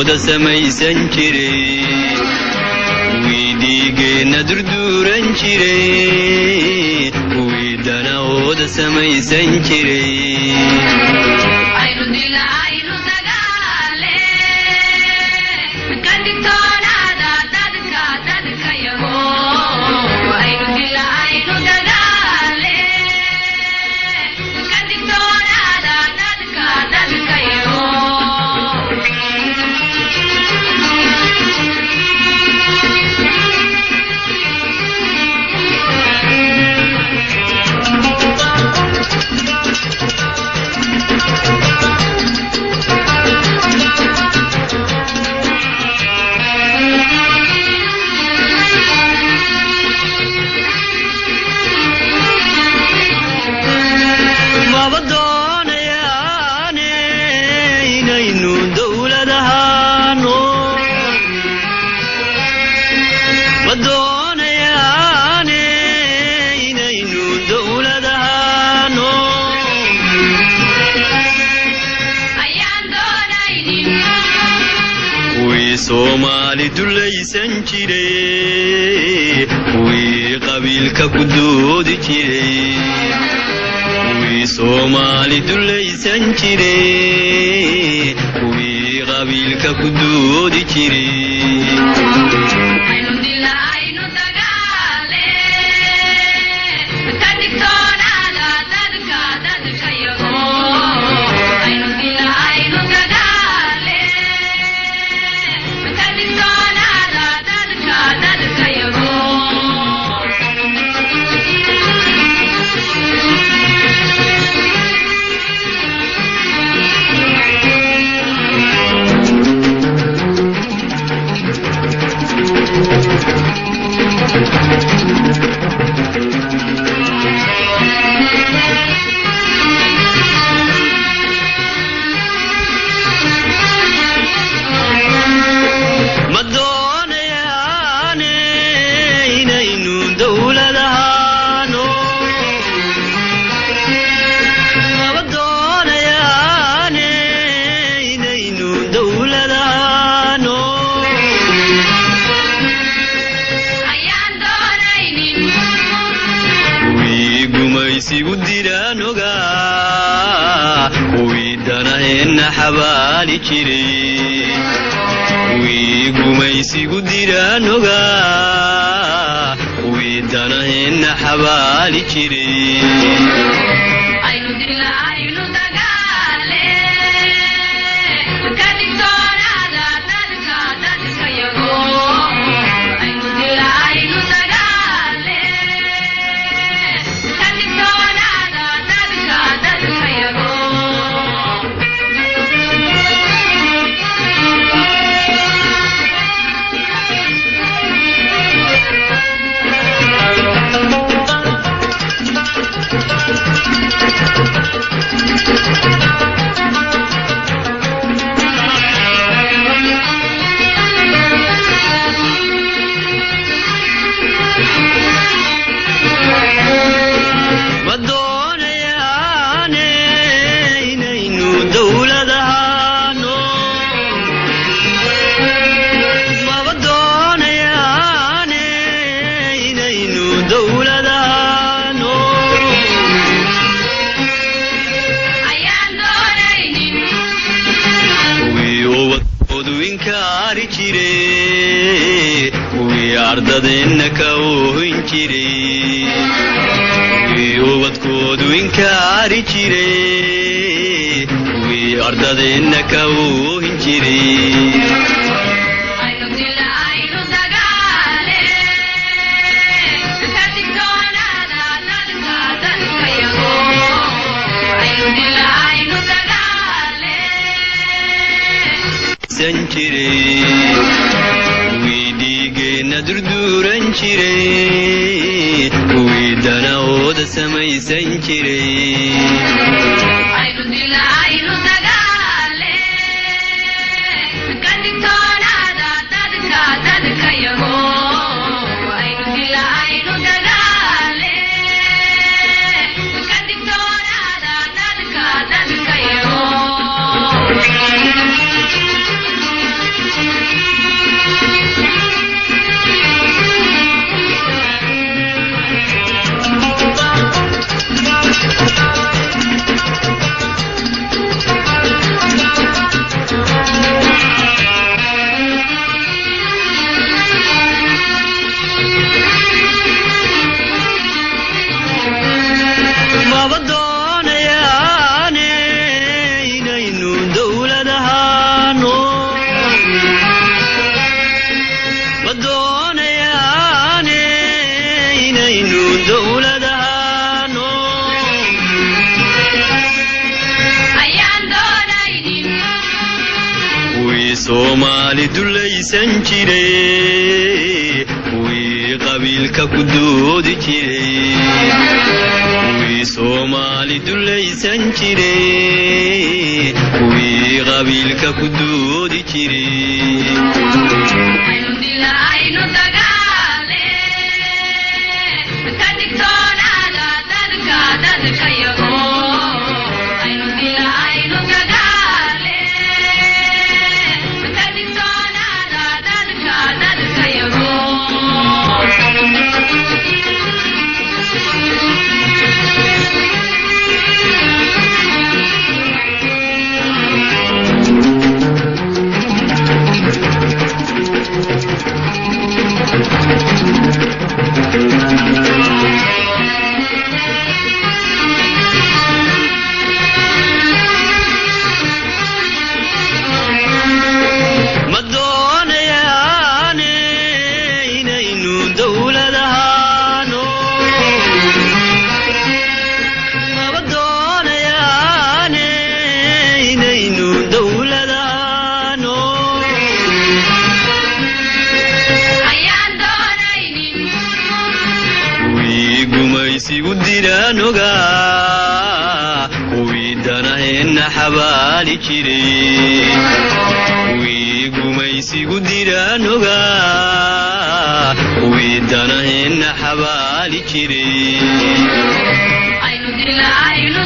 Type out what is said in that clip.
oda samaysan jiray wiidigeena durduuran jiray wiidana oda samaysan jiray Somali dulaysan jiray wii qabiilka ku doodi jiray wii Somali dulaysan jiray wii qabiilka ku doodi jiray حبالي جري ويقوميسي قديرا نوغا ويدانا هن حبالي جري أرددنك وهنجري ويوبتكود وينكاري جري ويرددنك وهنجري سنجري دردورن جري ويدنا ودا سميسن جري عين دل عين تغالي كدتونا دادك يهو عين دل عين تغالي كدتونا دادك يهو soomaali dulaysan jiray kuwii qabiilka ku doodi jiray kuwii soomaali dulaysan jiray kuwii qabiilka ku doodi jiray aynu dilayno dagaale ka digtoonaada dadka yago aynu dilayno dagaale ka digtoonaada dadka yago xabaali jiray kuwii gumaysigu diraan ogaa kuwii danaheenna xabaali jiray aynu dilayno